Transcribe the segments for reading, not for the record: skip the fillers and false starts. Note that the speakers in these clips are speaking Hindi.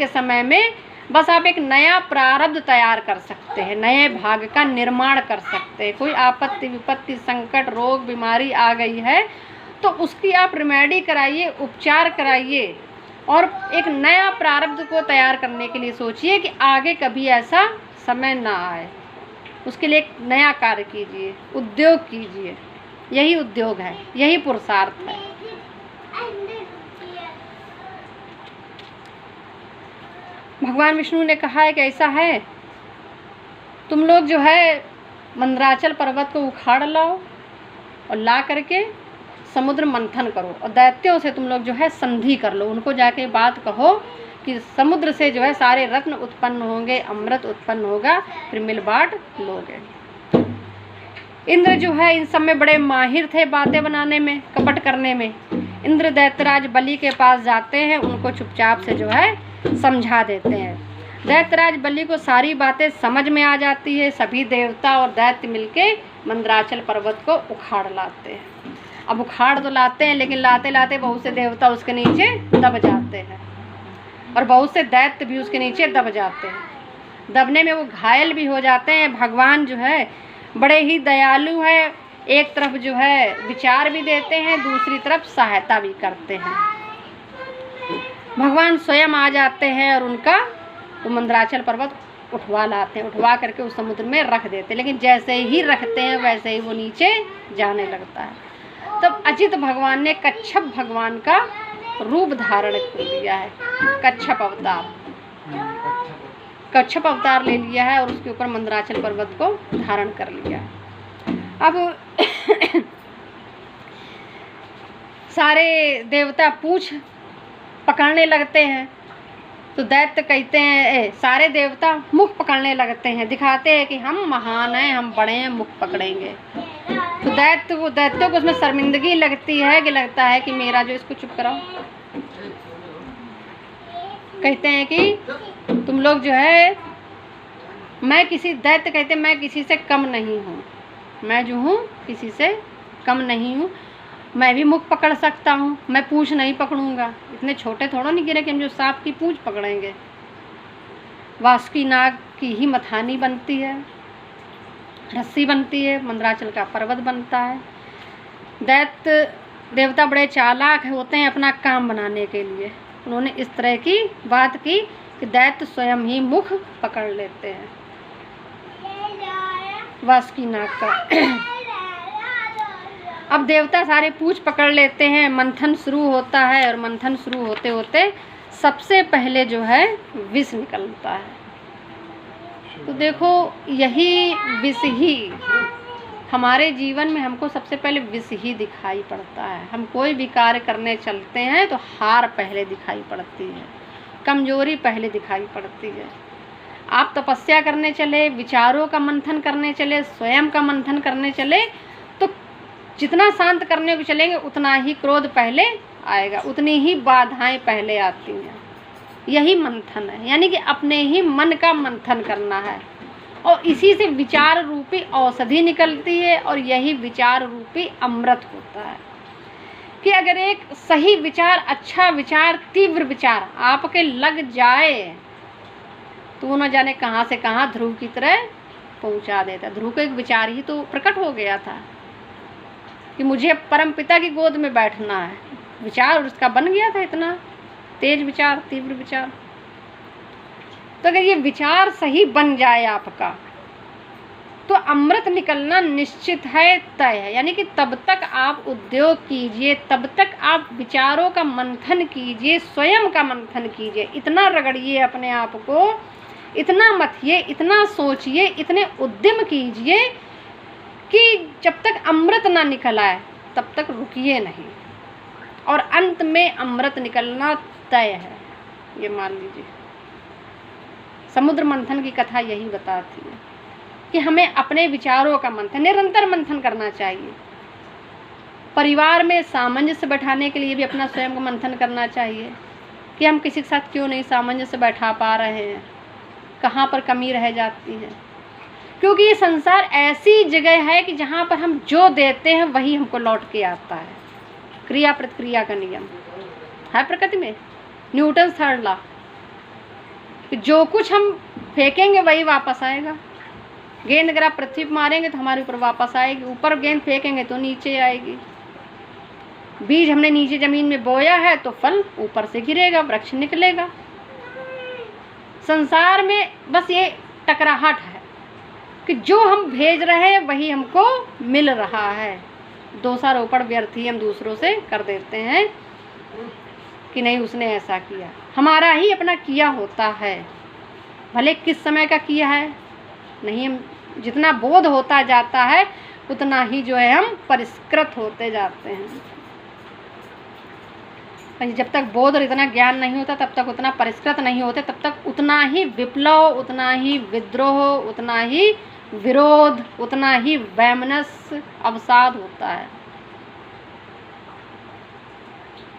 के समय में बस आप एक नया प्रारब्ध तैयार कर सकते हैं, नए भाग का निर्माण कर सकते हैं। कोई आपत्ति विपत्ति संकट रोग बीमारी आ गई है तो उसकी आप रेमेडी कराइए, उपचार कराइए और एक नया प्रारब्ध को तैयार करने के लिए सोचिए कि आगे कभी ऐसा समय ना आए। उसके लिए एक नया कार्य कीजिए, उद्योग कीजिए। यही उद्योग है, यही पुरुषार्थ है। भगवान विष्णु ने कहा है कि ऐसा है, तुम लोग जो है मंदराचल पर्वत को उखाड़ लाओ और ला करके समुद्र मंथन करो और दैत्यों से तुम लोग जो है संधि कर लो। उनको जाके बात कहो कि समुद्र से जो है सारे रत्न उत्पन्न होंगे, अमृत उत्पन्न होगा, फिर मिल बांट लोगे। इंद्र जो है इन सब में बड़े माहिर थे, बातें बनाने में, कपट करने में। इंद्र दैत्यराज बलि के पास जाते हैं, उनको चुपचाप से जो है समझा देते हैं। दैत्यराज बलि को सारी बातें समझ में आ जाती है। सभी देवता और दैत्य मिलके मंदराचल पर्वत को उखाड़ लाते हैं। अब उखाड़ तो लाते हैं, लेकिन लाते लाते बहुत से देवता उसके नीचे दब जाते हैं और बहुत से दैत्य भी उसके नीचे दब जाते हैं। दबने में वो घायल भी हो जाते हैं। भगवान जो है बड़े ही दयालु है, एक तरफ जो है विचार भी देते हैं, दूसरी तरफ सहायता भी करते हैं। भगवान स्वयं आ जाते हैं और उनका वो मंदराचल पर्वत उठवा लाते हैं, उठवा करके उस समुद्र में रख देते हैं। लेकिन जैसे ही रखते हैं वैसे ही वो नीचे जाने लगता है। तब अजित भगवान ने कच्छप भगवान का रूप धारण कर लिया है, कच्छप अवतार ले लिया है और उसके ऊपर मंदराचल पर्वत को धारण कर लिया है। अब सारे देवता पूंछ पकड़ने लगते हैं तो दैत्य कहते हैं, सारे देवता मुख पकड़ने लगते हैं, दिखाते हैं कि हम महान हैं, हम बड़े हैं, मुख पकड़ेंगे। तो दैत्यों को उसमें शर्मिंदगी लगती है कि लगता है कि मेरा जो इसको चुप कराओ। कहते हैं कि तुम लोग जो है दैत्य कहते हैं मैं किसी से कम नहीं हूँ, मैं जो हूँ किसी से कम नहीं हूँ, मैं भी मुख पकड़ सकता हूँ, मैं पूंछ नहीं पकड़ूंगा। इतने छोटे थोड़ा नहीं गिरे कि हम जो सांप की पूंछ पकड़ेंगे। वासुकी नाग की ही मथानी बनती है, रस्सी बनती है, मंदराचल का पर्वत बनता है। दैत्य देवता बड़े चालाक होते हैं अपना काम बनाने के लिए। उन्होंने इस तरह की बात की कि दैत्य स्वयं ही मुख पकड़ लेते हैं वासुकी नाग का। अब देवता सारे पूंछ पकड़ लेते हैं, मंथन शुरू होता है और मंथन शुरू होते होते सबसे पहले जो है विष निकलता है। तो देखो यही विष ही हमारे जीवन में हमको सबसे पहले विष ही दिखाई पड़ता है। हम कोई भी कार्य करने चलते हैं तो हार पहले दिखाई पड़ती है, कमजोरी पहले दिखाई पड़ती है। आप तपस्या करने चले, विचारों का मंथन करने चले, स्वयं का मंथन करने चले तो जितना शांत करने को चलेंगे उतना ही क्रोध पहले आएगा, उतनी ही बाधाएं पहले आती हैं। यही मंथन है, यानी कि अपने ही मन का मंथन करना है और इसी से विचार रूपी औषधि निकलती है और यही विचार रूपी अमृत होता है। कि अगर एक सही विचार, अच्छा विचार, तीव्र विचार आपके लग जाए तो वो न जाने कहाँ से कहाँ ध्रुव की तरह पहुँचा देता है। ध्रुव को एक विचार ही तो प्रकट हो गया था कि मुझे परम पिता की गोद में बैठना है। विचार उसका बन गया था, इतना तेज विचार, तीव्र विचार। तो अगर ये विचार सही बन जाए आपका तो अमृत निकलना निश्चित है, तय है। यानी कि तब तक आप उद्योग कीजिए, तब तक आप विचारों का मंथन कीजिए, स्वयं का मंथन कीजिए, इतना रगड़िए अपने आप को, इतना मथिए, इतना सोचिए, इतने उद्यम कीजिए कि जब तक अमृत ना निकल आए तब तक रुकिए नहीं और अंत में अमृत निकलना तय है। ये मान लीजिए। समुद्र मंथन की कथा यही बताती है कि हमें अपने विचारों का मंथन, निरंतर मंथन करना चाहिए। परिवार में सामंजस्य बैठाने के लिए भी अपना स्वयं का मंथन करना चाहिए कि हम किसी के साथ क्यों नहीं सामंजस्य बैठा पा रहे हैं, कहाँ पर कमी रह जाती है। क्योंकि ये संसार ऐसी जगह है कि जहाँ पर हम जो देते हैं वही हमको लौट के आता है। क्रिया प्रतिक्रिया का नियम है प्रकृति में, न्यूटन थर्ड लॉ। कि जो कुछ हम फेंकेंगे वही वापस आएगा। गेंद अगर आप पृथ्वी पर मारेंगे तो हमारे ऊपर वापस आएगी, ऊपर गेंद फेंकेंगे तो नीचे आएगी। बीज हमने नीचे ज़मीन में बोया है तो फल ऊपर से गिरेगा, वृक्ष निकलेगा। संसार में बस ये टकराहट है कि जो हम भेज रहे हैं वही हमको मिल रहा है। दोषारोपण व्यर्थ ही हम दूसरों से कर देते हैं कि नहीं उसने ऐसा किया, हमारा ही अपना किया होता है, भले किस समय का किया है नहीं। हम जितना बोध होता जाता है उतना ही जो है हम परिष्कृत होते जाते हैं। जब तक बोध और इतना ज्ञान नहीं होता तब तक उतना परिष्कृत नहीं होते, तब तक उतना ही विप्लव, उतना ही विद्रोह, उतना ही विरोध, उतना ही वैमनस्य अवसाद होता है।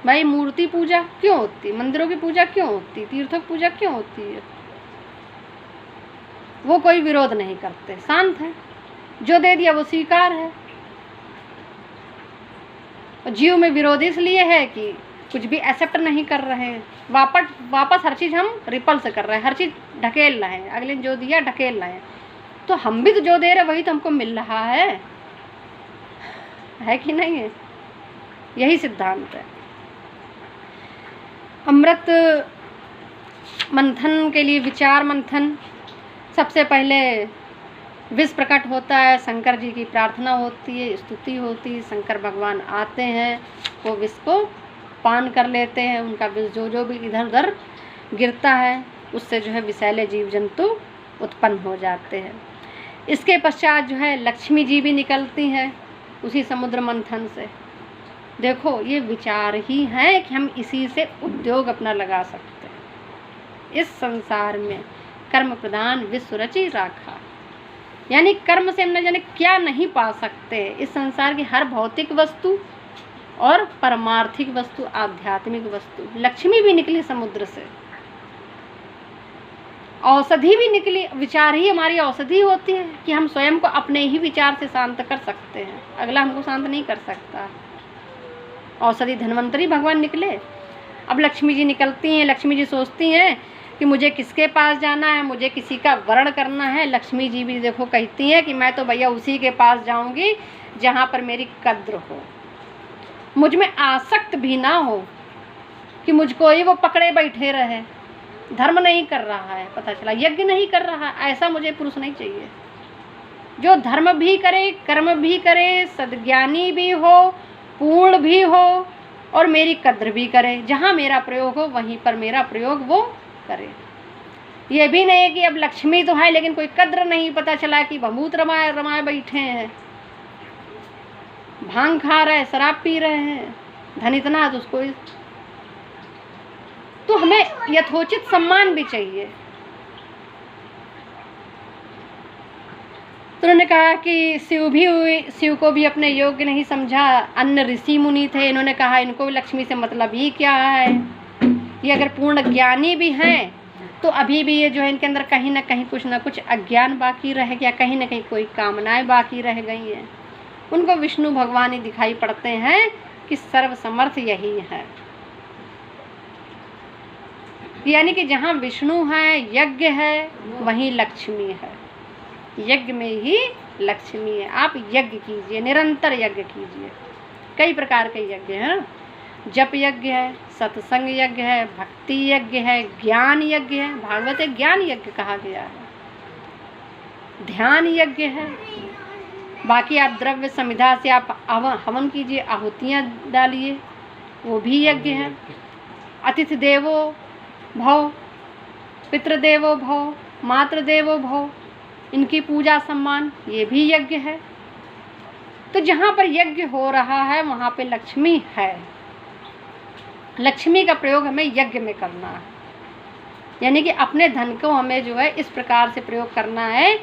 भाई मूर्ति पूजा क्यों होती, मंदिरों की पूजा क्यों होती, तीर्थों की पूजा क्यों होती है? वो कोई विरोध नहीं करते, शांत है, जो दे दिया वो स्वीकार है। जीव में विरोध इसलिए है कि कुछ भी एक्सेप्ट नहीं कर रहे हैं, वापस हर चीज़ हम रिपल्स कर रहे हैं, हर चीज़ ढकेल रहे हैं, अगले जो दिया ढकेल रहे हैं। तो हम भी तो जो दे रहे वही तो हमको मिल रहा है कि नहीं है? यही सिद्धांत है। अमृत मंथन के लिए विचार मंथन, सबसे पहले विष प्रकट होता है, शंकर जी की प्रार्थना होती है, स्तुति होती है, शंकर भगवान आते हैं, वो विष को पान कर लेते हैं, उनका विष जो भी इधर उधर गिरता है उससे जो है विषैले जीव जंतु उत्पन्न हो जाते हैं। इसके पश्चात जो है लक्ष्मी जी भी निकलती हैं उसी समुद्र मंथन से। देखो ये विचार ही है कि हम इसी से उद्योग अपना लगा सकते हैं। इस संसार में कर्म प्रधान विश्व रचि राखा, यानी कर्म से हम न जाने क्या नहीं पा सकते। इस संसार की हर भौतिक वस्तु और परमार्थिक वस्तु, आध्यात्मिक वस्तु, लक्ष्मी भी निकली समुद्र से, औषधि भी निकली। विचार ही हमारी औषधि होती है कि हम स्वयं को अपने ही विचार से शांत कर सकते हैं, अगला हमको शांत नहीं कर सकता। औषधि धन्वंतरी भगवान निकले। अब लक्ष्मी जी निकलती हैं, लक्ष्मी जी सोचती हैं कि मुझे किसके पास जाना है, मुझे किसी का वर्ण करना है। लक्ष्मी जी भी देखो कहती हैं कि मैं तो भैया उसी के पास जाऊंगी जहाँ पर मेरी कद्र हो, मुझ में आसक्त भी ना हो कि मुझको ही वो पकड़े बैठे रहे। धर्म नहीं कर रहा है, पता चला यज्ञ नहीं कर रहा है, ऐसा मुझे पुरुष नहीं चाहिए। जो धर्म भी करे, कर्म भी करे, सद्ज्ञानी भी हो, पूर्ण भी हो और मेरी कद्र भी करे। जहाँ मेरा प्रयोग हो वहीं पर मेरा प्रयोग वो करे। ये भी नहीं है कि अब लक्ष्मी तो है लेकिन कोई कद्र नहीं, पता चला कि भभूत रमाए रमाए बैठे हैं, भांग खा रहे हैं, शराब पी रहे हैं, धन इतना तो उसको। तो हमें यथोचित सम्मान भी चाहिए। तो उन्होंने कहा कि शिव को भी अपने योग्य नहीं समझा। अन्य ऋषि मुनि थे, इन्होंने कहा इनको लक्ष्मी से मतलब ही क्या है, ये अगर पूर्ण ज्ञानी भी हैं तो अभी भी ये जो है इनके अंदर कहीं ना कुछ अज्ञान बाकी रह गया, कहीं ना कहीं कोई कामनाएं बाकी रह गई हैं। उनको विष्णु भगवान ही दिखाई पड़ते हैं कि सर्वसमर्थ यही है। यानी कि जहाँ विष्णु है, यज्ञ है, वहीं लक्ष्मी है, यज्ञ में ही लक्ष्मी है। आप यज्ञ कीजिए, निरंतर यज्ञ कीजिए। कई प्रकार के यज्ञ हैं, जप यज्ञ है, सत्संग यज्ञ है, भक्ति यज्ञ है, ज्ञान यज्ञ है, भागवत ज्ञान यज्ञ कहा गया है, ध्यान यज्ञ है। बाकी आप द्रव्य समिधा से आप हवन कीजिए, आहुतियाँ डालिए, वो भी यज्ञ है। अतिथि देवो भव, पितृदेवो भव, मातृदेवो भव, इनकी पूजा सम्मान, ये भी यज्ञ है। तो जहाँ पर यज्ञ हो रहा है वहाँ पे लक्ष्मी है। लक्ष्मी का प्रयोग हमें यज्ञ में करना है, यानी कि अपने धन को हमें जो है इस प्रकार से प्रयोग करना है